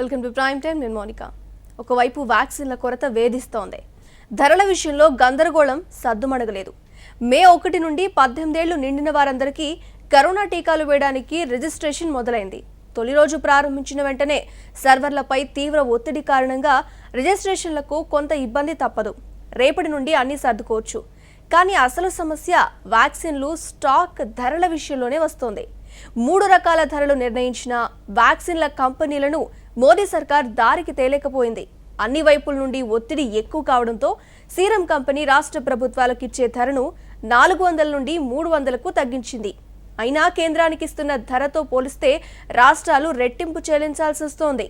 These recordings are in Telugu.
Welcome to prime time. నేను మోనికా. ఒకవైపు వ్యాక్సిన్ల కొరత వేధిస్తోంది. ధరల విషయంలో గందరగోళం సద్దుమణగలేదు. మే 1 నుండి 18 ఏళ్లు నిండిన వారందరికీ కరోనా టీకాలు వేయడానికి రిజిస్ట్రేషన్ మొదలైంది. తొలి రోజు ప్రారంభించిన వెంటనే సర్వర్లపై తీవ్ర ఒత్తిడి కారణంగా రిజిస్ట్రేషన్లకు కొంత ఇబ్బంది తప్పదు. రేపటి నుండి అన్ని సర్దుకోవచ్చు. కానీ అసలు సమస్య వ్యాక్సిన్లు స్టాక్ ధరల విషయంలోనే వస్తోంది. 3 రకాల ధరలు నిర్ణయించిన వ్యాక్సిన్ల కంపెనీలను మోదీ సర్కార్ దారికి తేలేకపోయింది. అన్ని వైపుల నుండి ఒత్తిడి ఎక్కువ కావడంతో సీరం కంపెనీ రాష్ట్ర ప్రభుత్వాలకు ఇచ్చే ధరను 400 నుండి 300కు తగ్గించింది. అయినా కేంద్రానికి ఇస్తున్న ధరతో పోలిస్తే రాష్ట్రాలు రెట్టింపు చెల్లించాల్సి వస్తోంది.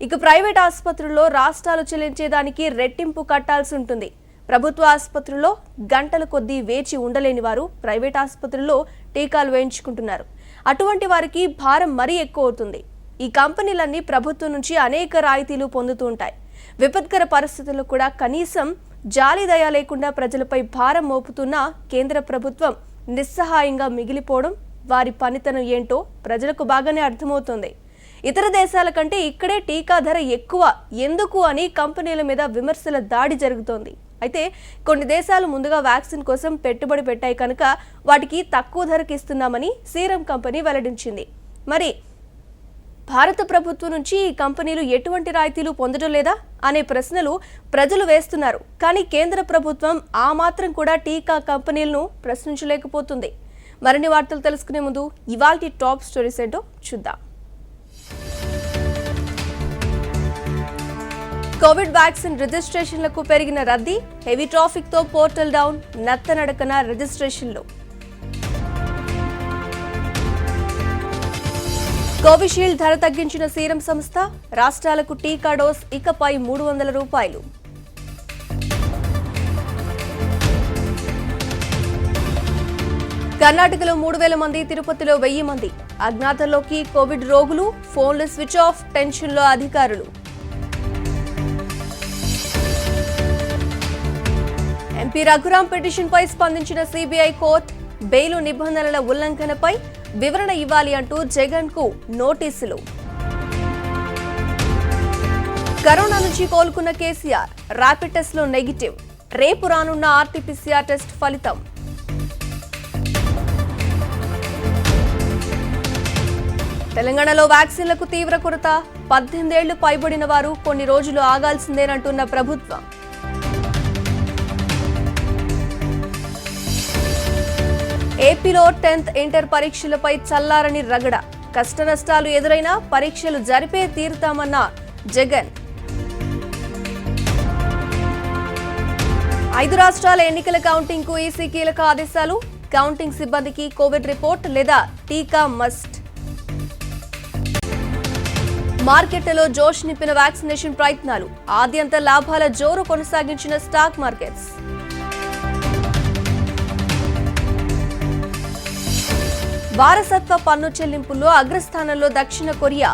ఇక ప్రైవేట్ ఆసుపత్రుల్లో రాష్ట్రాలు చెల్లించేదానికి రెట్టింపు కట్టాల్సి ఉంటుంది. ప్రభుత్వ ఆసుపత్రుల్లో గంటల కొద్దీ వేచి ఉండలేని వారు ప్రైవేట్ ఆసుపత్రుల్లో టీకాలు వేయించుకుంటున్నారు. అటువంటి వారికి భారం మరీ ఎక్కువ అవుతుంది. ఈ కంపెనీలన్నీ ప్రభుత్వం నుంచి అనేక రాయితీలు పొందుతూ ఉంటాయి. విపత్కర పరిస్థితుల్లో కూడా కనీసం జాలి దయ లేకుండా ప్రజలపై భారం మోపుతున్న కేంద్ర ప్రభుత్వం నిస్సహాయంగా మిగిలిపోవడం వారి పనితనం ఏంటో ప్రజలకు బాగానే అర్థమవుతుంది. ఇతర దేశాల కంటే ఇక్కడే టీకా ధర ఎక్కువ ఎందుకు అని కంపెనీల మీద విమర్శల దాడి జరుగుతోంది. అయితే కొన్ని దేశాలు ముందుగా వ్యాక్సిన్ కోసం పెట్టుబడి పెట్టాయి కనుక వాటికి తక్కువ ధరకు ఇస్తున్నామని సీరం కంపెనీ వెల్లడించింది. మరి భారత ప్రభుత్వం నుంచి ఈ కంపెనీలు ఎటువంటి రాయితీలు పొందడం లేదా అనే ప్రశ్నలు ప్రజలు వేస్తున్నారు. కానీ కేంద్ర ప్రభుత్వం ఆ మాత్రం కూడా టీకా కంపెనీలను ప్రశ్నించలేకపోతుంది. మరిన్ని వార్తలు తెలుసుకునే ముందు ఇవాల్టి టాప్ స్టోరీస్ ఏంటో చూద్దాం. కోవిడ్ వ్యాక్సిన్ రిజిస్ట్రేషన్లకు పెరిగిన రద్దీ, హెవీ ట్రాఫిక్ తో పోర్టల్ డౌన్, నత్తనడకన రిజిస్ట్రేషన్లు. కోవిషీల్డ్ ధర తగ్గించిన సీరం సంస్థ, రాష్ట్రాలకు టీకా డోస్ ఇకపై 300 రూపాయలు. కర్ణాటకలో 3000 మంది, తిరుపతిలో 1000 మంది. అజ్ఞాతంలోకి కోవిడ్ రోగులు, ఫోన్లు స్విచ్ ఆఫ్, టెన్షన్లో అధికారులు. ఎంపీ రఘురాం పిటిషన్పై స్పందించిన సిబిఐ కోర్టు, బెయిలు నిబంధనల ఉల్లంఘనపై వివరణ ఇవ్వాలి అంటూ జగన్ కు నోటీసులు. కరోనా నుంచి కోలుకున్న కేసీఆర్, ర్యాపిడ్ టెస్ట్ లో నెగిటివ్. రేపు రానున్న ఆర్టీపీసీఆర్ టెస్ట్ ఫలితం. తెలంగాణలో వ్యాక్సిన్లకు తీవ్ర కొరత, 18 ఏళ్లు పైబడిన వారు కొన్ని రోజులు ఆగాల్సిందేనంటున్న ప్రభుత్వం. ఏపీలో 10th ఇంటర్ పరీక్షలపై చల్లారని రగడ. కష్టనష్టాలు ఎదురైనా పరీక్షలు జరిపే తీరుతామన్న జగన్. 5 రాష్ట్రాల ఎన్నికల కౌంటింగ్ కు ఈసీ కీలక ఆదేశాలు. కౌంటింగ్ సిబ్బందికి కోవిడ్ రిపోర్ట్ లేదా టీకా మస్ట్. మార్కెట్లలో జోష్ నింపిన వ్యాక్సినేషన్ ప్రయత్నాలు. ఆద్యంత లాభాల జోరు కొనసాగించిన స్టాక్ మార్కెట్స్. వారసత్వ పన్ను చెల్లింపుల్లో అగ్రస్థానంలో దక్షిణ కొరియా.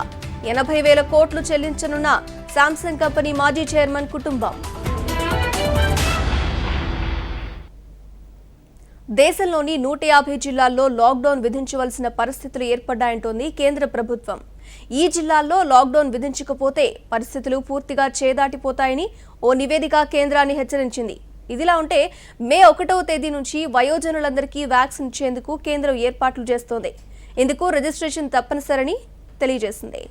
80,000 కోట్లు చెల్లించనున్న శాంసంగ్ కంపెనీ మాజీ చైర్మన్ కుటుంబం. దేశంలోని 150 జిల్లాల్లో లాక్డౌన్ విధించవలసిన పరిస్థితులు ఏర్పడ్డాయంటోంది కేంద్ర ప్రభుత్వం. ఈ జిల్లాల్లో లాక్డౌన్ విధించకపోతే పరిస్థితులు పూర్తిగా చేదాటిపోతాయని ఓ నివేదిక కేంద్రాన్ని హెచ్చరించింది. ఇదిలా ఉంటే మే 1వ తేదీ నుంచి వయోజనులందరికీ వ్యాక్సిన్ ఇచ్చేందుకు కేంద్రం ఏర్పాట్లు చేస్తోంది. ఇందుకు రిజిస్ట్రేషన్ తప్పనిసరని తెలియజేసింది.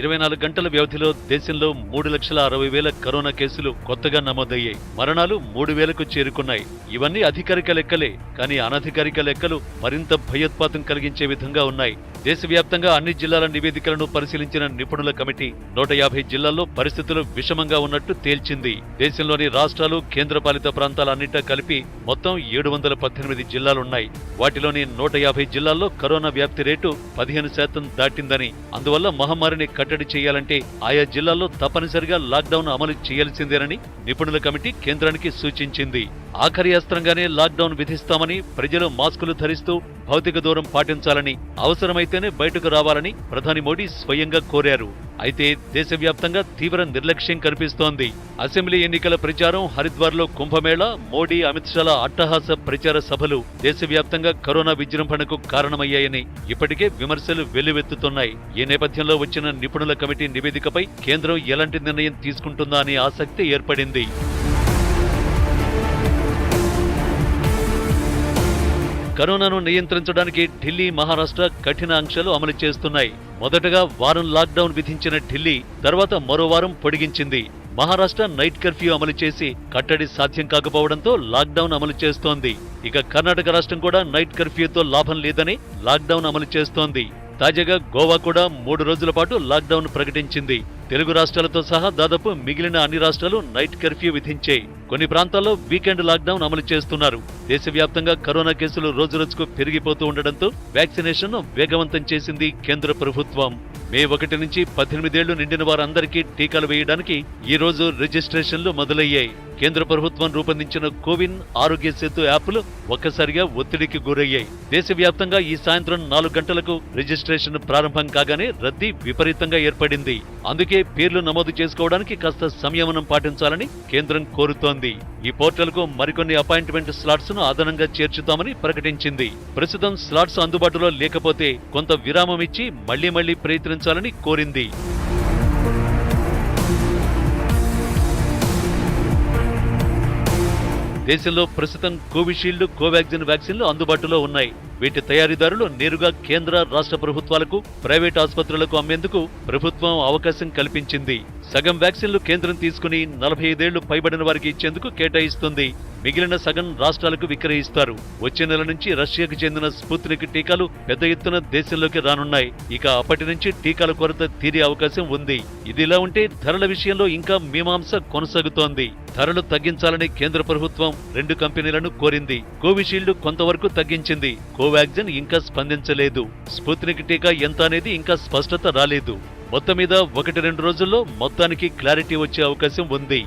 ఇరవై 24 గంటల వ్యవధిలో దేశంలో 3,60,000 కరోనా కేసులు కొత్తగా నమోదయ్యాయి. మరణాలు 3,000కు చేరుకున్నాయి. ఇవన్నీ అధికారిక లెక్కలే, కానీ అనధికారిక లెక్కలు మరింత భయోత్పాతం కలిగించే విధంగా ఉన్నాయి. దేశవ్యాప్తంగా అన్ని జిల్లాల నివేదికలను పరిశీలించిన నిపుణుల కమిటీ 150 జిల్లాల్లో పరిస్థితులు విషమంగా ఉన్నట్టు తేల్చింది. దేశంలోని రాష్ట్రాలు, కేంద్రపాలిత ప్రాంతాలన్నిటా కలిపి మొత్తం 718 జిల్లాలున్నాయి. వాటిలోని 150 జిల్లాల్లో కరోనా వ్యాప్తి రేటు 15% దాటిందని, అందువల్ల మహమ్మారిని కట్టడి చేయాలంటే ఆయా జిల్లాల్లో తప్పనిసరిగా లాక్డౌన్ అమలు చేయాల్సిందేనని నిపుణుల కమిటీ కేంద్రానికి సూచించింది. ఆఖరి అస్త్రంగానే లాక్డౌన్ విధిస్తామని, ప్రజలు మాస్కులు ధరిస్తూ భౌతిక దూరం పాటించాలని, అవసరమైతేనే బయటకు రావాలని ప్రధాని మోడీ స్వయంగా కోరారు. అయితే దేశవ్యాప్తంగా తీవ్ర నిర్లక్ష్యం కనిపిస్తోంది. అసెంబ్లీ ఎన్నికల ప్రచారం, హరిద్వార్లో కుంభమేళా, మోడీ, అమిత్ షాల అట్టహాస ప్రచార సభలు దేశవ్యాప్తంగా కరోనా విజృంభణకు కారణమయ్యాయని ఇప్పటికే విమర్శలు వెల్లువెత్తుతున్నాయి. ఈ నేపథ్యంలో వచ్చిన నిపుణుల కమిటీ నివేదికపై కేంద్రం ఎలాంటి నిర్ణయం తీసుకుంటుందా అనే ఆసక్తి ఏర్పడింది. కరోనాను నియంత్రించడానికి ఢిల్లీ, మహారాష్ట్ర కఠిన ఆంక్షలు అమలు చేస్తున్నాయి. మొదటగా వారం లాక్డౌన్ విధించిన ఢిల్లీ తర్వాత మరో వారం పొడిగించింది. మహారాష్ట్ర నైట్ కర్ఫ్యూ అమలు చేసి కట్టడి సాధ్యం కాకపోవడంతో లాక్డౌన్ అమలు చేస్తోంది. ఇక కర్ణాటక రాష్ట్రం కూడా నైట్ కర్ఫ్యూతో లాభం లేదని లాక్డౌన్ అమలు చేస్తోంది. తాజాగా గోవా కూడా 3 రోజుల పాటు లాక్డౌన్ ప్రకటించింది. తెలుగు రాష్ట్రాలతో సహా దాదాపు మిగిలిన అన్ని రాష్ట్రాలు నైట్ కర్ఫ్యూ విధించాయి. కొన్ని ప్రాంతాల్లో వీకెండ్ లాక్డౌన్ అమలు చేస్తున్నారు. దేశవ్యాప్తంగా కరోనా కేసులు రోజురోజుకు పెరిగిపోతూ ఉండడంతో వ్యాక్సినేషన్ వేగవంతం చేసింది కేంద్ర ప్రభుత్వం. మే 1 నుంచి 18 ఏళ్లు నిండిన వారందరికీ టీకాలు వేయడానికి ఈ రోజు రిజిస్ట్రేషన్లు మొదలయ్యాయి. కేంద్ర ప్రభుత్వం రూపొందించిన కోవిన్, ఆరోగ్య సేతు యాప్లు ఒక్కసారిగా ఒత్తిడికి గురయ్యాయి. దేశవ్యాప్తంగా ఈ సాయంత్రం 4 గంటలకు రిజిస్ట్రేషన్ ప్రారంభం కాగానే రద్దీ విపరీతంగా ఏర్పడింది. అందుకే పేర్లు నమోదు చేసుకోవడానికి కాస్త సంయమనం పాటించాలని కేంద్రం కోరుతోంది. ఈ పోర్టల్కు మరికొన్ని అపాయింట్మెంట్ స్లాట్స్ ను అదనంగా చేర్చుతామని ప్రకటించింది. ప్రస్తుతం స్లాట్స్ అందుబాటులో లేకపోతే కొంత విరామం ఇచ్చి మళ్లీ ప్రయత్నించాలని కోరింది. దేశంలో ప్రస్తుతం కోవిషీల్డ్, కోవాక్సిన్ వ్యాక్సిన్లు అందుబాటులో ఉన్నాయి. వీటి తయారీదారులు నేరుగా కేంద్ర, రాష్ట్ర ప్రభుత్వాలకు, ప్రైవేట్ ఆసుపత్రులకు అమ్మేందుకు ప్రభుత్వం అవకాశం కల్పించింది. సగం వ్యాక్సిన్లు కేంద్రం తీసుకుని 45 ఏళ్లు పైబడిన వారికి ఇచ్చేందుకు కేటాయిస్తుంది. మిగిలిన సగం రాష్ట్రాలకు విక్రయిస్తారు. వచ్చే నెల నుంచి రష్యాకు చెందిన స్పుత్నిక్ టీకాలు పెద్ద ఎత్తున దేశంలోకి రానున్నాయి. ఇక అప్పటి నుంచి టీకాల కొరత తీరే అవకాశం ఉంది. ఇదిలా ఉంటే ధరల విషయంలో ఇంకా మీమాంస కొనసాగుతోంది. ధరలు తగ్గించాలని కేంద్ర ప్రభుత్వం 2 కంపెనీలను కోరింది. కోవిషీల్డ్ కొంతవరకు తగ్గించింది. కోవాక్సిన్ ఇంకా స్పందించలేదు. స్పుత్నిక్ టీకా ఎంత అనేది ఇంకా స్పష్టత రాలేదు. మొత్తం మీద 1-2 రోజుల్లో మొత్తానికి క్లారిటీ వచ్చే అవకాశం ఉంది.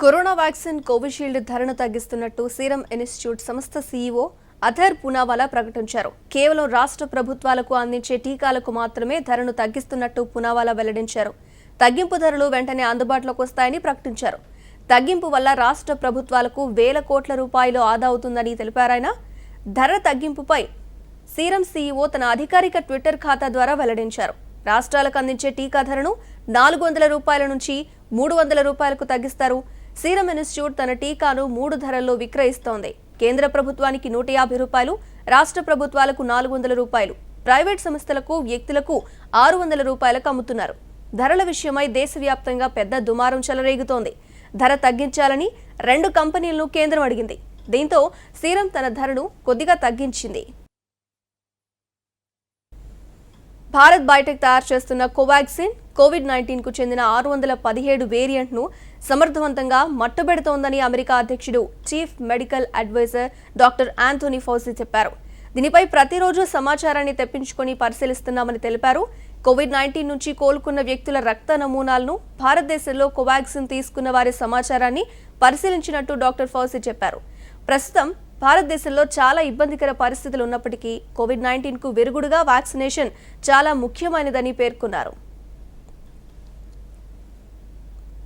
కరోనా వ్యాక్సిన్ కోవిషీల్డ్ ధరను తగ్గిస్తున్నట్టు సీరం ఇన్స్టిట్యూట్ సంస్థ సీఈఓ అథర్ పూనావాలా ప్రకటించారు. కేవలం రాష్ట్ర ప్రభుత్వాలకు అందించే టీకాలకు మాత్రమే ధరను తగ్గిస్తున్నట్టు పూనావాలా వెల్లడించారు. తగ్గింపు ధరలు వెంటనే అందుబాటులోకి వస్తాయని ప్రకటించారు. తగ్గింపు వల్ల రాష్ట్ర ప్రభుత్వాలకు వేల కోట్ల రూపాయలు ఆదా అవుతుందని తెలిపారాయన. ధర తగ్గింపుపై సీరం సీఈఓ తన అధికారిక ట్విట్టర్ ఖాతా ద్వారా వెల్లడించారు. రాష్ట్రాలకు అందించే టీకా ధరను 400 రూపాయల నుంచి 300 రూపాయలకు తగ్గిస్తారు. సీరం ఇన్స్టిట్యూట్ తన టీకాను 3 ధరల్లో విక్రయిస్తోంది. కేంద్ర ప్రభుత్వానికి 150 రూపాయలు, రాష్ట్ర ప్రభుత్వాలకు 400 రూపాయలు, ప్రైవేట్ సంస్థలకు, వ్యక్తులకు 600 రూపాయలకు అమ్ముతున్నారు. ధరల విషయమై దేశవ్యాప్తంగా పెద్ద దుమారం చెలరేగుతోంది. ధర తగ్గించాలని 2 కంపెనీలను కేంద్రం అడిగింది. దీంతో సీరం తన ధరను కొద్దిగా తగ్గించింది. భారత్ బయోటెక్ తయారు చేస్తున్న కోవాక్సిన్ కోవిడ్-19కు చెందిన 617 వేరియంట్ను సమర్థవంతంగా మట్టుబెడుతోందని అమెరికా అధ్యక్షుడు, chief medical advisor doctor Anthony Fauci చెప్పారు. దీనిపై ప్రతిరోజు సమాచారాన్ని తెప్పించుకొని పరిశీలిస్తున్నామని తెలిపారు. కోవిడ్-19 నుంచి కోలుకున్న వ్యక్తుల రక్త నమూనాలను, భారతదేశంలో కోవాక్సిన్ తీసుకున్న వారి సమాచారాన్ని పరిశీలించినట్టు డాక్టర్ ఫౌసీ చెప్పారు. ప్రస్తుతం భారతదేశంలో చాలా ఇబ్బందికర పరిస్థితులు ఉన్నప్పటికీ కోవిడ్-19కు విరుగుడుగా వ్యాక్సినేషన్ చాలా ముఖ్యమైనదని పేర్కొన్నారు.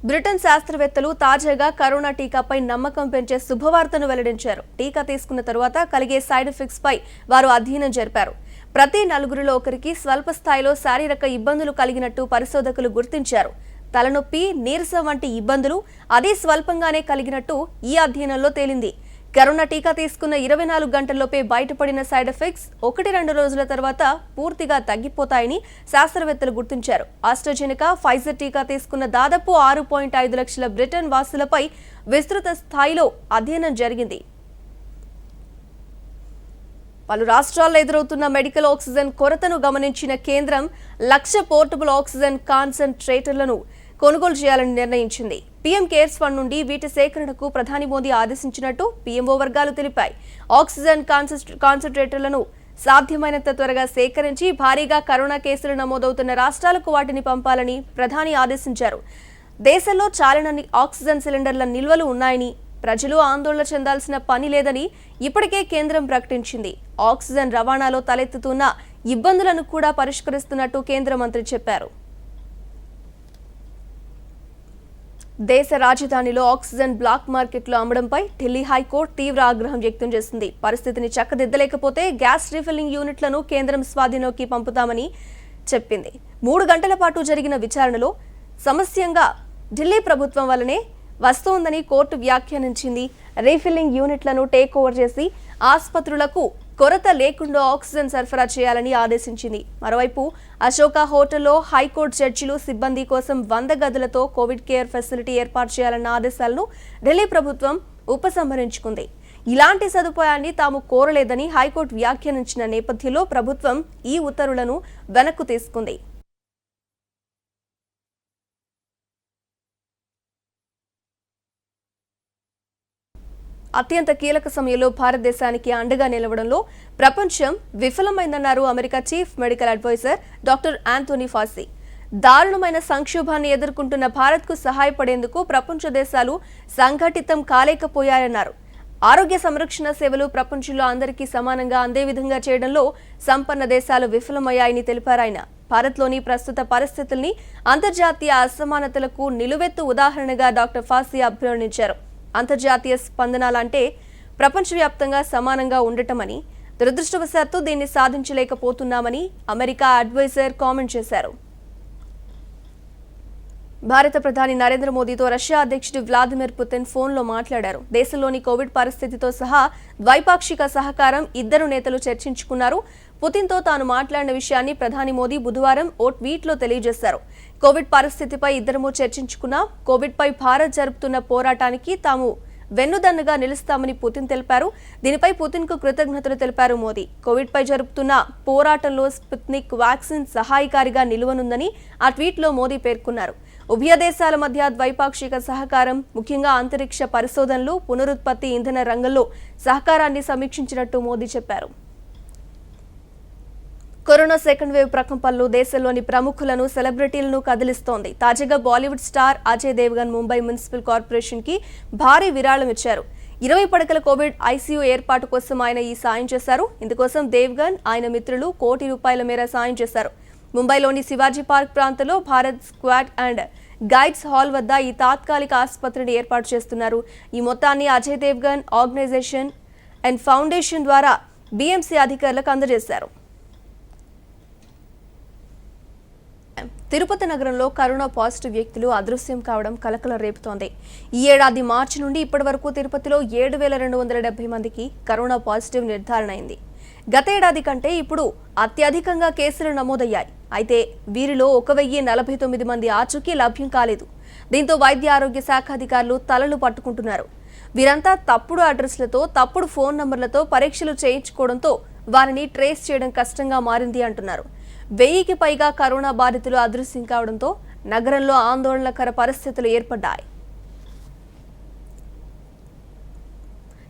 బ్రిటన్ శాస్త్రవేత్తలు తాజాగా కరోనా టీకాపై నమ్మకం పెంచే శుభవార్తను వెల్లడించారు. టీకా తీసుకున్న తరువాత కలిగే సైడ్ ఎఫెక్ట్స్ పై వారు అధ్యయనం జరిపారు. ప్రతి 4 ఒకరికి స్వల్ప స్థాయిలో శారీరక ఇబ్బందులు కలిగినట్టు పరిశోధకులు గుర్తించారు. తలనొప్పి, నీరసం వంటి ఇబ్బందులు అదే స్వల్పంగానే కలిగినట్టు ఈ అధ్యయనంలో తేలింది. కరోనా టీకా తీసుకున్న 24 గంటల్లోపే బయటపడిన సైడ్ ఎఫెక్ట్స్ 1-2 రోజుల తర్వాత పూర్తిగా తగ్గిపోతాయని శాస్త్రవేత్తలు గుర్తించారు. ఆస్ట్రాజెనెకా, ఫైజర్ టీకా తీసుకున్న దాదాపు 6.5 లక్షల బ్రిటన్ వాసులపై విస్తృత స్థాయిలో అధ్యయనం జరిగింది. పలు రాష్ట్రాల్లో ఎదురవుతున్న మెడికల్ ఆక్సిజన్ కొరతను గమనించిన కేంద్రం 1,00,000 పోర్టబుల్ ఆక్సిజన్ కాన్సంట్రేటర్లను కొనుగోలు చేయాలని నిర్ణయించింది. పీఎం కేర్స్ ఫండ్ నుండి వీటి సేకరణకు ప్రధాని మోదీ ఆదేశించినట్టు పీఎంఓ వర్గాలు తెలిపాయి. ఆక్సిజన్ కాన్సంట్రేటర్లను సాధ్యమైనంత త్వరగా సేకరించి భారీగా కరోనా కేసులు నమోదవుతున్న రాష్ట్రాలకు వాటిని పంపాలని ప్రధాని ఆదేశించారు. దేశంలో చాలనన్ని ఆక్సిజన్ సిలిండర్ల నిల్వలు ఉన్నాయని, ప్రజలు ఆందోళన చెందాల్సిన పని లేదని ఇప్పటికే కేంద్రం ప్రకటించింది. ఆక్సిజన్ రవాణాలో తలెత్తుతున్న ఇబ్బందులను కూడా పరిష్కరిస్తున్నట్టు కేంద్ర మంత్రి చెప్పారు. దేశ రాజధానిలో ఆక్సిజన్ బ్లాక్ మార్కెట్లో అమ్మడంపై ఢిల్లీ హైకోర్టు తీవ్ర ఆగ్రహం వ్యక్తం చేసింది. పరిస్థితిని చక్కదిద్దలేకపోతే గ్యాస్ రీఫిల్లింగ్ యూనిట్లను కేంద్రం స్వాధీనంలోకి పంపుతామని చెప్పింది. 3 గంటల పాటు జరిగిన విచారణలో సమస్యంగా ఢిల్లీ ప్రభుత్వం వల్లనే వస్తోందని కోర్టు వ్యాఖ్యానించింది. రీఫిల్లింగ్ యూనిట్లను టేక్ ఓవర్ చేసి ఆసుపత్రులకు కొరత లేకుండా ఆక్సిజన్ సరఫరా చేయాలని ఆదేశించింది. మరోవైపు అశోక హోటల్లో హైకోర్టు జడ్జిలు సిబ్బంది కోసం 100 గదులతో కోవిడ్ కేర్ ఫెసిలిటీ ఏర్పాటు చేయాలన్న ఆదేశాలను ఢిల్లీ ప్రభుత్వం ఉపసంహరించుకుంది. ఇలాంటి సదుపాయాన్ని తాము కోరలేదని హైకోర్టు వ్యాఖ్యానించిన నేపథ్యంలో ప్రభుత్వం ఈ ఉత్తర్వులను వెనక్కు తీసుకుంది. అత్యంత కీలక సమయంలో భారతదేశానికి అండగా నిలవడంలో ప్రపంచం విఫలమైందన్నారు America chief medical advisor doctor Anthony Fauci. దారుణమైన సంక్షోభాన్ని ఎదుర్కొంటున్న భారత్కు సహాయపడేందుకు ప్రపంచ దేశాలు సంఘటితం కాలేకపోయాయన్నారు. ఆరోగ్య సంరక్షణ సేవలు ప్రపంచంలో అందరికీ సమానంగా అందే విధంగా చేయడంలో సంపన్న దేశాలు విఫలమయ్యాయని తెలిపారాయన. భారత్లోని ప్రస్తుత పరిస్థితుల్ని అంతర్జాతీయ అసమానతలకు నిలువెత్తు ఉదాహరణగా డాక్టర్ ఫాసీ అభివర్ణించారు. అంతర్జాతీయ స్పందనాలంటే ప్రపంచవ్యాప్తంగా సమానంగా ఉండటమని, దురదృష్టవశాత్తు దీన్ని సాధించలేకపోతున్నామని అమెరికా అడ్వైజర్ కామెంట్ చేశారు. భారత ప్రధాని నరేంద్ర మోదీతో రష్యా అధ్యక్షుడు వ్లాదిమిర్ పుతిన్ ఫోన్లో మాట్లాడారు. దేశంలోని కోవిడ్ పరిస్థితితో సహా ద్వైపాక్షిక సహకారం ఇద్దరు నేతలు చర్చించుకున్నారు. పుతిన్తో తాను మాట్లాడిన విషయాన్ని ప్రధాని మోదీ బుధవారం ఓ ట్వీట్లో తెలియజేశారు. కోవిడ్ పరిస్థితిపై ఇద్దరము చర్చించుకున్నా, కోవిడ్పై భారత్ జరుపుతున్న పోరాటానికి తాము వెన్నుదన్నుగా నిలుస్తామని పుతిన్ తెలిపారు. దీనిపై పుతిన్కు కృతజ్ఞతలు తెలిపారు మోదీ. కోవిడ్పై జరుపుతున్న పోరాటంలో స్పుత్నిక్ వ్యాక్సిన్ సహాయకారిగా నిలువనుందని ఆ ట్వీట్లో మోదీ పేర్కొన్నారు. ఉభయ దేశాల మధ్య ద్వైపాక్షిక సహకారం, ముఖ్యంగా అంతరిక్ష పరిశోధనలు, పునరుత్పత్తి, ఇంధన రంగంలో సహకారాన్ని సమీక్షించినట్టు మోదీ చెప్పారు. కరోనా సెకండ్ వేవ్ ప్రకంపనలు దేశంలోని ప్రముఖులను, సెలబ్రిటీలను కదిలిస్తోంది. తాజాగా Bollywood star Ajay Devgan Mumbai municipal corporation కి భారీ విరాళం ఇచ్చారు. 20 పడకల కోవిడ్ ఐసీయూ ఏర్పాటు కోసం ఆయన ఈ సాయం చేశారు. ఇందుకోసం దేవ్గన్, ఆయన మిత్రులు ₹1 కోటి మేర సాయం చేశారు. ముంబైలోని శివాజీ పార్క్ ప్రాంతంలో Bharat scouts and guides hall వద్ద ఈ తాత్కాలిక ఆసుపత్రిని ఏర్పాటు చేస్తున్నారు. ఈ మొత్తాన్ని Ajay Devgn organisation and foundation ద్వారా బీఎంసీ అధికారులకు అందజేశారు. తిరుపతి నగరంలో కరోనా పాజిటివ్ వ్యక్తులు అదృశ్యం కావడం కలకలం రేపుతోంది. ఈ ఏడాది మార్చి నుండి ఇప్పటి వరకు తిరుపతిలో 7,270 మందికి కరోనా పాజిటివ్ నిర్ధారణ అయింది. గత ఏడాది కంటే ఇప్పుడు అత్యధికంగా కేసులు నమోదయ్యాయి. అయితే వీరిలో 1,049 మంది ఆచూకీ లభ్యం కాలేదు. దీంతో వైద్య ఆరోగ్య శాఖ అధికారులు తలలు పట్టుకుంటున్నారు. వీరంతా తప్పుడు అడ్రస్లతో, తప్పుడు ఫోన్ నంబర్లతో పరీక్షలు చేయించుకోవడంతో వారిని ట్రేస్ చేయడం కష్టంగా మారింది అంటున్నారు. 1000కి పైగా కరోనా బాధితులు అదృశ్యం కావడంతో నగరంలో ఆందోళనకర పరిస్థితులు ఏర్పడ్డాయి.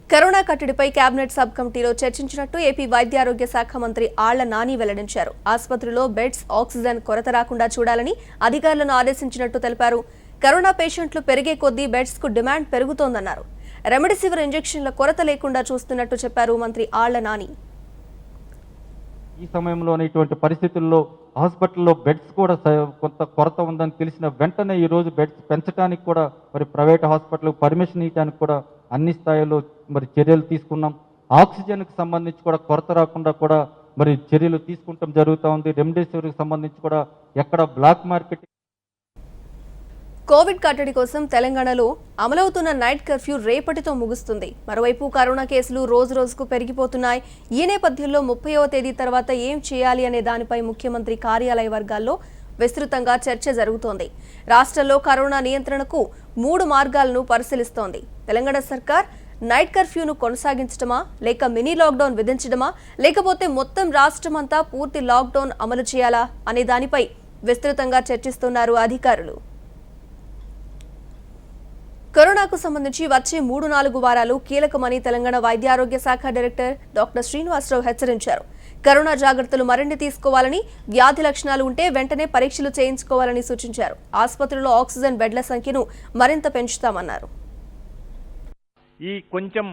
కరోనా కట్టడిపై కేబినెట్ సబ్ కమిటీలో చర్చించినట్టు ఏపీ వైద్య ఆరోగ్య శాఖ మంత్రి ఆళ్ల నాని వెల్లడించారు. ఆసుపత్రిలో బెడ్స్, ఆక్సిజన్ కొరత రాకుండా చూడాలని అధికారులను ఆదేశించినట్టు తెలిపారు. కరోనా పేషెంట్లు పెరిగే కొద్దీ బెడ్స్ కు డిమాండ్ పెరుగుతోందన్నారు. రెమెడిసివిర్ ఇంజెక్షన్ల కొరత లేకుండా చూస్తున్నట్టు చెప్పారు మంత్రి ఆళ్ల నాని. ఈ సమయంలోనే ఇటువంటి పరిస్థితుల్లో హాస్పిటల్లో బెడ్స్ కూడా కొంత కొరత ఉందని తెలిసిన వెంటనే ఈరోజు బెడ్స్ పెంచడానికి కూడా మరి ప్రైవేట్ హాస్పిటల్ పర్మిషన్ ఇవ్వడానికి కూడా అన్ని స్థాయిలో మరి చర్యలు తీసుకున్నాం. ఆక్సిజన్కి సంబంధించి కూడా కొరత రాకుండా కూడా మరి చర్యలు తీసుకుంటాం జరుగుతూ ఉంది. రెమ్డెసివిర్కి సంబంధించి కూడా ఎక్కడ బ్లాక్ మార్కెట్. కోవిడ్ కట్టడి కోసం తెలంగాణలో అమలవుతున్న నైట్ కర్ఫ్యూ రేపటితో ముగుస్తుంది. మరోవైపు కరోనా కేసులు రోజు రోజుకు పెరిగిపోతున్నాయి. ఈ నేపథ్యంలో 30వ తేదీ తర్వాత ఏం చేయాలి అనే దానిపై ముఖ్యమంత్రి కార్యాలయ వర్గాల్లో విస్తృతంగా చర్చ జరుగుతోంది. రాష్ట్రంలో కరోనా నియంత్రణకు 3 మార్గాలను పరిశీలిస్తోంది. తెలంగాణ సర్కార్ నైట్ కర్ఫ్యూను కొనసాగించడమా, లేక మినీ లాక్డౌన్ విధించడమా, లేకపోతే మొత్తం రాష్ట్రమంతా పూర్తి లాక్డౌన్ అమలు చేయాలా అనే దానిపై విస్తృతంగా చర్చిస్తున్నారు అధికారులు. కరోనాకు సంబంధించి వచ్చే 3-4 వారాలు కీలకమని తెలంగాణ వైద్య ఆరోగ్య శాఖ డైరెక్టర్ డాక్టర్ శ్రీనివాసరావు హెచ్చరించారు. కరోనా జాగ్రత్తలు మరిన్ని తీసుకోవాలని, వ్యాధి లక్షణాలు ఉంటే వెంటనే పరీక్షలు చేయించుకోవాలని సూచించారు. ఆసుపత్రుల్లో ఆక్సిజన్ బెడ్ల సంఖ్యను మరింత పెంచుతామన్నారు. ఈ కొంచెం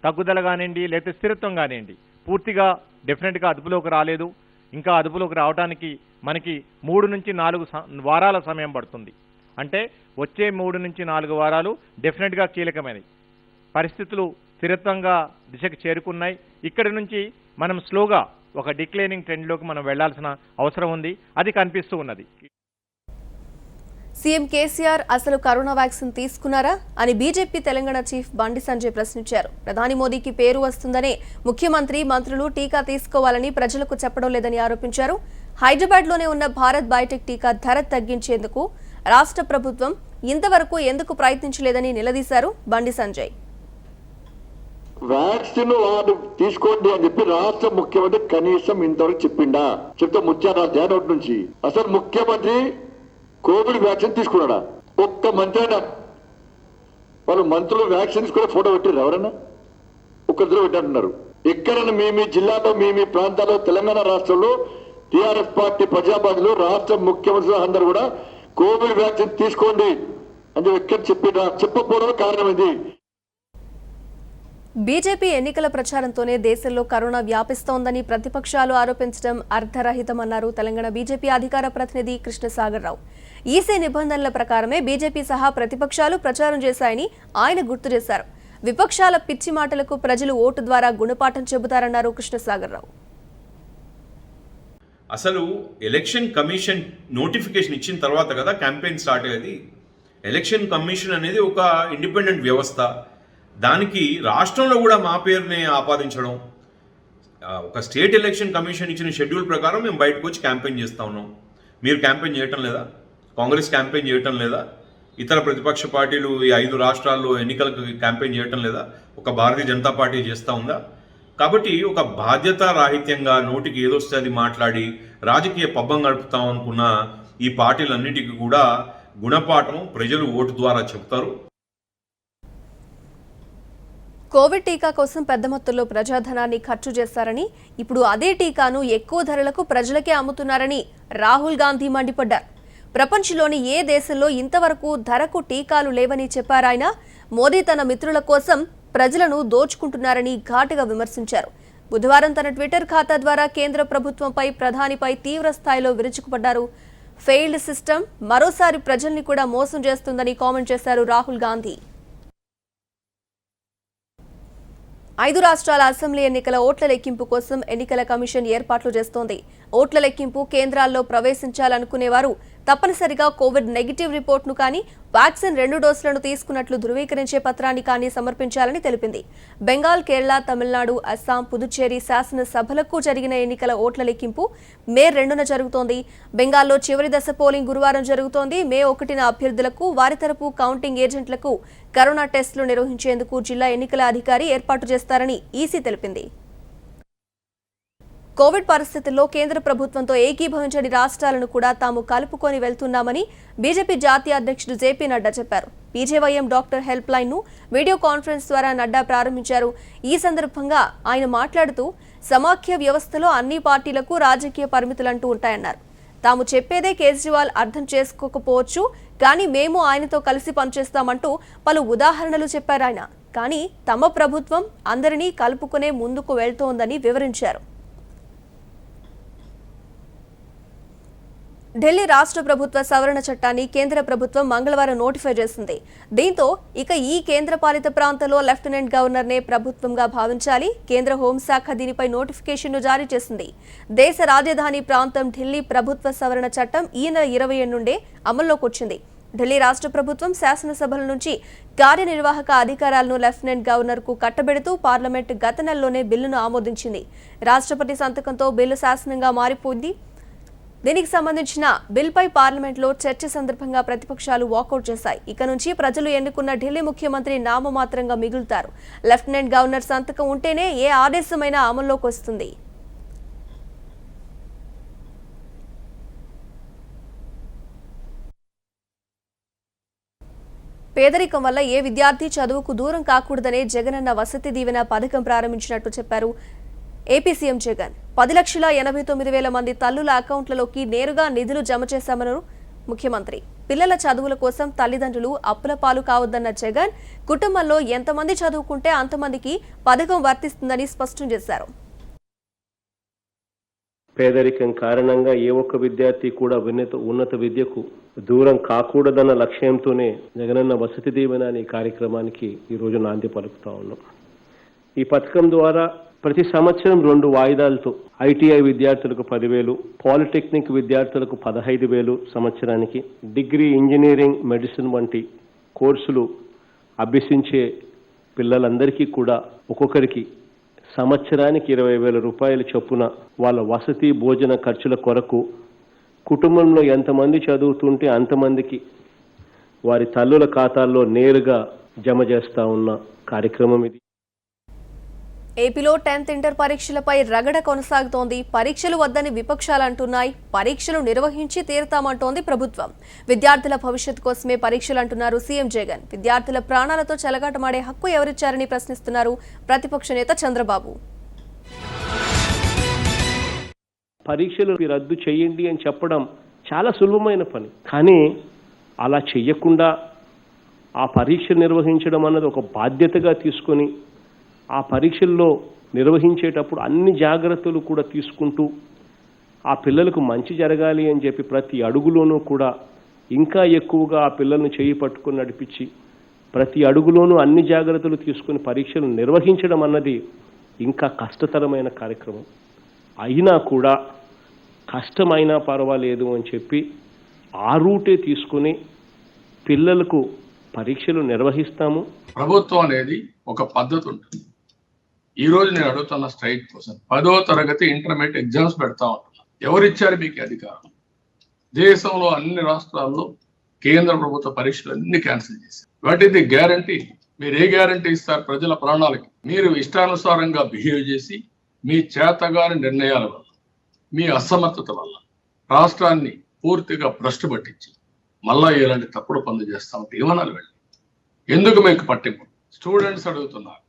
తగ్గుదల కానివ్వండి లేకపోతే స్థిరత్వం కానివ్వండి పూర్తిగా డెఫినెట్గా అదుపులోకి రాలేదు. ఇంకా అదుపులోకి రావడానికి మనకి 3 నుంచి 4 వారాల సమయం పడుతుంది. అంటే వచ్చే 3 నుంచి 4 వారాలు డెఫినెట్గా కీలకమైనవి. పరిస్థితులు స్థిరత్వంగా దిశకు చేరుకున్నాయి. ఇక్కడి నుంచి మనం స్లోగా ఒక డిక్లైనింగ్ ట్రెండ్లోకి మనం వెళ్లాల్సిన అవసరం ఉంది. అది కనిపిస్తూ ఉన్నది. సీఎం కేసీఆర్ అసలు కరోనా వ్యాక్సిన్ తీసుకున్నారా అని బీజేపీ తెలంగాణ చీఫ్ బండి సంజయ్ ప్రశ్నించారు. ప్రధాని మోదీకి పేరు వస్తుందనే ముఖ్యమంత్రి, మంత్రులు టీకా తీసుకోవాలని ప్రజలకు చెప్పడం లేదని ఆరోపించారు. హైదరాబాద్లోనే ఉన్న భారత్ బయోటెక్ టీకా ధర తగ్గించేందుకు రాష్ట్ర ప్రభుత్వం ఇంతవరకు ఎందుకు ప్రయత్నించలేదని నిలదీశారు బండి సంజయ్. వ్యాక్సిన్ వాడు తీసుకోండి అని చెప్పి రాష్ట్ర ముఖ్యమంత్రి కనీసం ఇంతవరకు చెప్పిండా? చెప్తే ముచ్చారా జనవరి నుంచి అసలు ముఖ్యమంత్రి కోవిడ్ వ్యాక్సిన్ తీసుకున్నాడా? ఒక్క మంత్రి అయినా వాళ్ళు మంత్రులు వ్యాక్సిన్ తీసుకునే ఫోటో పెట్టారు ఎవరన్నా? ఒక్కరిద్దరు పెట్టారంటున్నారు. ఎక్కడన్నా మీ జిల్లాలో మీ ప్రాంతాల్లో తెలంగాణ రాష్ట్రంలో టీఆర్ఎస్ పార్టీ ప్రజాపార్టీలో రాష్ట్ర ముఖ్యమంత్రులు అందరూ కూడా కోవిడ్ వ్యాక్సిన్ తీసుకోండి అని చెప్పి ఎక్కడ చెప్పినా? చెప్పకపోవడం కారణం ఇది. బీజేపీ ఎన్నికల ప్రచారంతోనే దేశంలో కరోనా వ్యాపిస్తోందని ప్రతిపక్షాలు ఆరోపించడం అర్థరహితమన్నారు తెలంగాణ బీజేపీ అధికార ప్రతినిధి కృష్ణసాగర్ రావు. ఈసీ నిబంధనల ప్రకారమే బీజేపీ సహా ప్రతిపక్షాలు ప్రచారం చేశాయని ఆయన గుర్తు చేశారు. విపక్షాల పిచ్చి మాటలకు ప్రజలు ఓటు ద్వారా గుణపాఠం చెబుతారన్నారు కృష్ణసాగర్ రావు. అసలు ఎలక్షన్ కమిషన్ నోటిఫికేషన్ ఇచ్చిన తర్వాత కదా క్యాంపెయిన్ స్టార్ట్ అయ్యేది. ఎలక్షన్ కమిషన్ అనేది ఒక ఇండిపెండెంట్ వ్యవస్థ. దానికి రాష్ట్రంలో కూడా మా పేరునే ఆపాదించడం, ఒక స్టేట్ ఎలక్షన్ కమిషన్ ఇచ్చిన షెడ్యూల్ ప్రకారం మేము బయటకు వచ్చి క్యాంపెయిన్ చేస్తూ ఉన్నాం. మీరు క్యాంపెయిన్ చేయటం లేదా? కాంగ్రెస్ క్యాంపెయిన్ చేయటం లేదా? ఇతర ప్రతిపక్ష పార్టీలు ఈ 5 రాష్ట్రాల్లో ఎన్నికలకు క్యాంపెయిన్ చేయటం లేదా? ఒక భారతీయ జనతా పార్టీ చేస్తూ ఉందా? కాబట్టి ఒక బాధ్యతా రాహిత్యంగా నోటికి ఏదొస్తే అది మాట్లాడి రాజకీయ పబ్బం గడుపుతాం అనుకున్న ఈ పార్టీలన్నిటికీ కూడా గుణపాఠం ప్రజలు ఓటు ద్వారా చెప్తారు. కోవిడ్ టీకా కోసం పెద్ద మొత్తంలో ప్రజాధనాన్ని ఖర్చు చేశారని, ఇప్పుడు అదే టీకాను ఎక్కువ ధరలకు ప్రజలకే అమ్ముతున్నారని రాహుల్ గాంధీ మండిపడ్డారు. ప్రపంచంలోని ఏ దేశంలో ఇంతవరకు ధరకు టీకాలు లేవని చెప్పారాయన. మోదీ తన మిత్రుల కోసం ప్రజలను దోచుకుంటున్నారని ఘాటుగా విమర్శించారు. బుధవారం తన ట్విట్టర్ ఖాతా ద్వారా కేంద్ర ప్రభుత్వంపై, ప్రధానిపై తీవ్ర స్థాయిలో విరుచుకుపడ్డారు. ఫెయిల్డ్ సిస్టమ్ మరోసారి ప్రజల్ని కూడా మోసం చేస్తుందని కామెంట్ చేశారు రాహుల్ గాంధీ. 5 రాష్ట్రాల అసెంబ్లీ ఎన్నికల ఓట్ల లెక్కింపు కోసం ఎన్నికల కమిషన్ ఏర్పాట్లు చేస్తోంది. ఓట్ల లెక్కింపు కేంద్రాల్లో ప్రవేశించాలనుకునేవారు తప్పనిసరిగా కోవిడ్ నెగిటివ్ రిపోర్ట్ను కానీ, వ్యాక్సిన్ 2 డోసులను తీసుకున్నట్లు ధృవీకరించే పత్రాన్ని కానీ సమర్పించాలని తెలిపింది. బెంగాల్, కేరళ, తమిళనాడు, అస్సాం, పుదుచ్చేరి శాసనసభలకు జరిగిన ఎన్నికల ఓట్ల లెక్కింపు మే 2న జరుగుతోంది. బెంగాల్లో చివరి దశ పోలింగ్ గురువారం జరుగుతోంది. మే 1న అభ్యర్థులకు, వారి తరపు కౌంటింగ్ ఏజెంట్లకు కరోనా టెస్టులు నిర్వహించేందుకు జిల్లా ఎన్నికల అధికారి ఏర్పాటు చేస్తారని ఈసీ తెలిపింది. కోవిడ్ పరిస్థితుల్లో కేంద్ర ప్రభుత్వంతో ఏకీభవించని రాష్ట్రాలను కూడా తాము కలుపుకొని వెళ్తున్నామని బీజేపీ జాతీయ అధ్యక్షుడు జేపీ నడ్డా చెప్పారు. బీజేవైఎం డాక్టర్ హెల్ప్ లైన్ ను వీడియో కాన్ఫరెన్స్ ద్వారా నడ్డా ప్రారంభించారు. ఈ సందర్భంగా ఆయన మాట్లాడుతూ సమాఖ్య వ్యవస్థలో అన్ని పార్టీలకు రాజకీయ పరిమితులంటూ ఉంటాయన్నారు. తాము చెప్పేదే కేజ్రీవాల్ అర్థం చేసుకోకపోవచ్చు, కానీ మేము ఆయనతో కలిసి పనిచేస్తామంటూ పలు ఉదాహరణలు చెప్పారు ఆయన. కానీ తమ ప్రభుత్వం అందరినీ కలుపుకునే ముందుకు వెళ్తోందని వివరించారు. ఢిల్లీ రాష్ట్ర ప్రభుత్వ సవరణ చట్టాన్ని కేంద్ర ప్రభుత్వం మంగళవారం నోటిఫై చేసింది. దీంతో ఇక ఈ కేంద్రపాలిత ప్రాంతంలో లెఫ్టినెంట్ గవర్నర్నే ప్రభుత్వంగా భావించాలి. కేంద్ర హోంశాఖ దీనిపై నోటిఫికేషన్ను జారీ చేసింది. దేశ రాజధాని ప్రాంతం ఢిల్లీ ప్రభుత్వ సవరణ చట్టం ఈ నెల 27 నుండే అమల్లోకి వచ్చింది. ఢిల్లీ రాష్ట్ర ప్రభుత్వం శాసనసభల నుంచి కార్యనిర్వాహక అధికారాలను లెఫ్టినెంట్ గవర్నర్కు కట్టబెడుతూ పార్లమెంట్ గత నెలలోనే బిల్లును ఆమోదించింది. రాష్ట్రపతి సంతకంతో బిల్లు శాసనంగా మారిపోయింది. దీనికి సంబంధించిన బిల్పై పార్లమెంట్లో చర్చ సందర్భంగా ప్రతిపక్షాలు వాకౌట్ చేశాయి. ఇక నుంచి ప్రజలు ఎన్నుకున్న ఢిల్లీ ముఖ్యమంత్రి నామమాత్రంగా మిగులుతారు. లెఫ్టినెంట్ గవర్నర్ సంతకం ఉంటేనే ఏ ఆదేశమైనా అమల్లోకి వస్తుంది. పేదరికం వల్ల ఏ విద్యార్థి చదువుకు దూరం కాకూడదనే జగనన్న వసతి దీవెన పథకం ప్రారంభించినట్టు చెప్పారు ఏపీ సీఎం జగన్. 10,89,000 మంది తల్లుల అకౌంట్లలోకి నేరుగా నిధులు జమ చేశామన్నారు ముఖ్యమంత్రి. పిల్లల చదువుల కోసం తల్లిదండ్రులు అప్పుల పాలు కావద్దన్న జగన్ కుటుంబంలో ఎంతమంది చదువుకుంటే అంతమందికి పథకం వర్తిస్తుందని స్పష్టం చేశారు. పేదరికం కారణంగా ఏ ఒక్క విద్యార్థి కూడా ఉన్నత విద్యకు దూరం కాకూడదన్న లక్ష్యంతోనే జగనన్న వసతి దీవెన అనే కార్యక్రమానికి ఈరోజు నాంది పలుకుతా ఉన్నాం. ఈ పథకం ద్వారా ప్రతి సంవత్సరం 2 వాయిదాలతో ఐటీఐ విద్యార్థులకు 10,000, పాలిటెక్నిక్ విద్యార్థులకు 15,000 సంవత్సరానికి, డిగ్రీ, ఇంజనీరింగ్, మెడిసిన్ వంటి కోర్సులు అభ్యసించే పిల్లలందరికీ కూడా ఒక్కొక్కరికి సంవత్సరానికి 20,000 రూపాయల చొప్పున వాళ్ళ వసతి భోజన ఖర్చుల కొరకు కుటుంబంలో ఎంతమంది చదువుతుంటే అంతమందికి వారి తల్లుల ఖాతాల్లో నేరుగా జమ చేస్తా ఉన్న కార్యక్రమం ఇది. ఏపీలో 10th ఇంటర్ పరీక్షలపై రగడ కొనసాగుతోంది. పరీక్షలు వద్దని విపక్షాలు అంటున్నాయి. పరీక్షలు నిర్వహించి తీరుతామంటోంది ప్రభుత్వం. విద్యార్థుల భవిష్యత్తు కోసమే పరీక్షలు అంటున్నారు సీఎం జగన్. విద్యార్థుల ప్రాణాలతో చెలగాటమాడే హక్కు ఎవరిచ్చారని ప్రశ్నిస్తున్నారు ప్రతిపక్ష నేత చంద్రబాబు. పరీక్షలు రద్దు చేయండి అని చెప్పడం చాలా సులభమైన పని. కానీ అలా చెయ్యకుండా ఆ పరీక్షలు నిర్వహించడం అన్నది ఒక బాధ్యతగా తీసుకొని ఆ పరీక్షల్లో నిర్వహించేటప్పుడు అన్ని జాగ్రత్తలు కూడా తీసుకుంటూ ఆ పిల్లలకు మంచి జరగాలి అని చెప్పి ప్రతి అడుగులోనూ కూడా ఇంకా ఎక్కువగా ఆ పిల్లల్ని చేయి పట్టుకొని నడిపించి ప్రతి అడుగులోనూ అన్ని జాగ్రత్తలు తీసుకుని పరీక్షలు నిర్వహించడం అన్నది ఇంకా కష్టతరమైన కార్యక్రమం. అయినా కూడా కష్టమైనా పర్వాలేదు అని చెప్పి ఆ రూటే తీసుకుని పిల్లలకు పరీక్షలు నిర్వహిస్తాము. ప్రభుత్వం అనేది ఒక పద్ధతి ఉంటుంది. ఈ రోజు నేను అడుగుతున్న స్ట్రైట్ కోసం 10వ తరగతి ఇంటర్మీడియట్ ఎగ్జామ్స్ పెడతా ఉంటున్నా. ఎవరిచ్చారు మీకు అధికారం? దేశంలో అన్ని రాష్ట్రాల్లో కేంద్ర ప్రభుత్వ పరీక్షలు అన్ని క్యాన్సిల్ చేశారు. What is the guarantee? మీరు ఏ గ్యారంటీ ఇస్తారు ప్రజల ప్రాణాలకి? మీరు ఇష్టానుసారంగా బిహేవ్ చేసి మీ చేతగాని నిర్ణయాల వల్ల, మీ అసమర్థత వల్ల రాష్ట్రాన్ని పూర్తిగా భ్రష్టు పట్టించి మళ్ళా ఇలాంటి తప్పుడు పనులు చేస్తా ఉంటే ఏమనాలి వెళ్ళి? ఎందుకు మీకు పట్టింపు? స్టూడెంట్స్ అడుగుతున్నారు,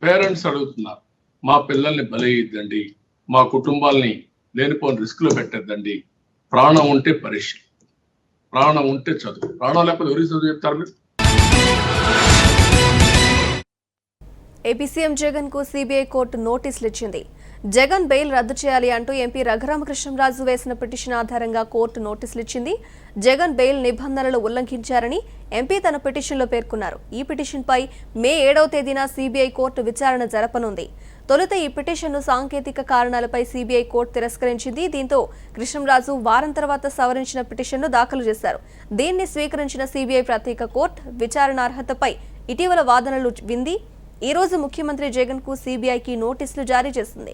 పేరెంట్స్ అడుగుతున్నారు, మా పిల్లల్ని బలయ్యిద్దండి, మా కుటుంబాల్ని లేనిపోని రిస్క్లో పెట్టద్దండి. ప్రాణం ఉంటే పరీక్ష, ప్రాణం ఉంటే చదువు, ప్రాణం లేకపోతే ఎవరికి చదువు చెప్తారు మీరు? ఏపీ సీఎం జగన్ కు సీబీఐ కోర్టు నోటీసులు ఇచ్చింది. జగన్ బెయిల్ రద్దు చేయాలి అంటూ ఎంపీ రఘురామకృష్ణరాజు వేసిన పిటిషన్ ఆధారంగా కోర్టు నోటీసులు ఇచ్చింది. జగన్ బెయిల్ నిబంధనలు ఉల్లంఘించారని ఎంపీ తన పిటిషన్లో పేర్కొన్నారు. ఈ పిటిషన్పై మే 7వ తేదీన సీబీఐ కోర్టు విచారణ జరపనుంది. తొలుత ఈ పిటిషన్ను సాంకేతిక కారణాలపై సీబీఐ కోర్టు తిరస్కరించింది. దీంతో కృష్ణరాజు వారం తర్వాత సవరించిన పిటిషన్ను దాఖలు చేశారు. దీన్ని స్వీకరించిన సీబీఐ ప్రత్యేక కోర్టు విచారణ అర్హతపై ఇటీవల వాదనలు వింది. ఈ రోజు ముఖ్యమంత్రి జగన్ కు సీబీఐకి నోటీసులు జారీ చేసింది.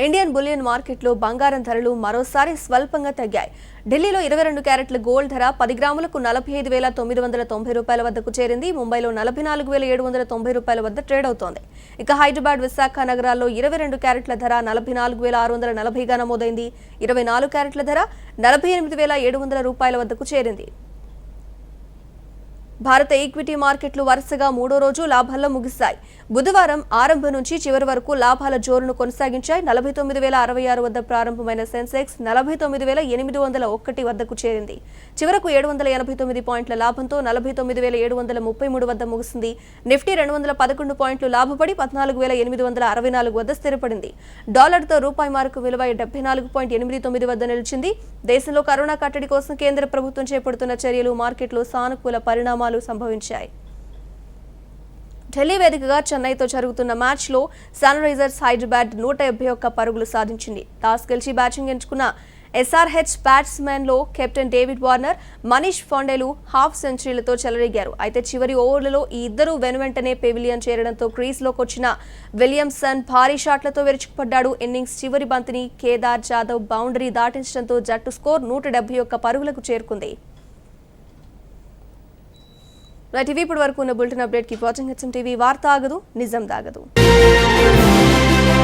ఇండియన్ బులియన్ మార్కెట్లో బంగారం ధరలు మరోసారి స్వల్పంగా తగ్గాయి. ఢిల్లీలో 22 క్యారెట్ల గోల్డ్ ధర 10 గ్రాములకు 45,990 రూపాయల వద్దకు చేరింది. ముంబైలో 44,790 రూపాయల వద్ద ట్రేడ్ అవుతోంది. ఇక హైదరాబాద్, విశాఖ నగరాల్లో 22 క్యారెట్ల ధర 44,640గా నమోదైంది. 24 క్యారెట్ల ధర 48,700 రూపాయల వద్దకు చేరింది. భారత ఈక్విటీ మార్కెట్లు వరుసగా 3వ రోజు లాభాల్లో ముగిశాయి. బుధవారం ఆరంభం నుంచి చివరి వరకు లాభాల జోరును కొనసాగించాయి. 49,066 వద్ద ప్రారంభమైన సెన్సెక్స్ 49,801 వద్దకు చేరింది. చివరకు 789 పాయింట్ల లాభంతో 49,733 వద్ద ముగిసింది. నిఫ్టీ 211 పాయింట్లు లాభపడి 14,864 వద్ద స్థిరపడింది. డాలర్తో రూపాయి మారకు విలువ 74.89 వద్ద నిలిచింది. దేశంలో కరోనా కట్టడి కోసం కేంద్ర ప్రభుత్వం చేపడుతున్న చర్యలు మార్కెట్లో సానుకూల పరిణామాలు సంభవించాయి. ఢిల్లీ వేదికగా చెన్నైతో జరుగుతున్న మ్యాచ్లో సన్ రైజర్స్ హైదరాబాద్ 171 పరుగులు సాధించింది. టాస్ గెలిచి బ్యాటింగ్ ఎంచుకున్న ఎస్ఆర్హెచ్ బ్యాట్స్మెన్లో కెప్టెన్ డేవిడ్ వార్నర్, మనీష్ పాండేలు హాఫ్ సెంచరీలతో చెలరేగారు. అయితే చివరి ఓవర్లలో ఈ ఇద్దరు వెనువెంటనే పెవిలియన్ చేరడంతో క్రీజ్లోకి వచ్చిన విలియమ్సన్ భారీ షాట్లతో విరుచుకుపడ్డాడు. ఇన్నింగ్స్ చివరి బంతిని కేదార్ జాదవ్ బౌండరీ దాటించడంతో జట్టు స్కోర్ 171 పరుగులకు చేరుకుంది. టీవీ ఇప్పటి వరకు ఉన్న bulletin update keep watching HM TV. వార్త ఆగదు, నిజం దాగదు.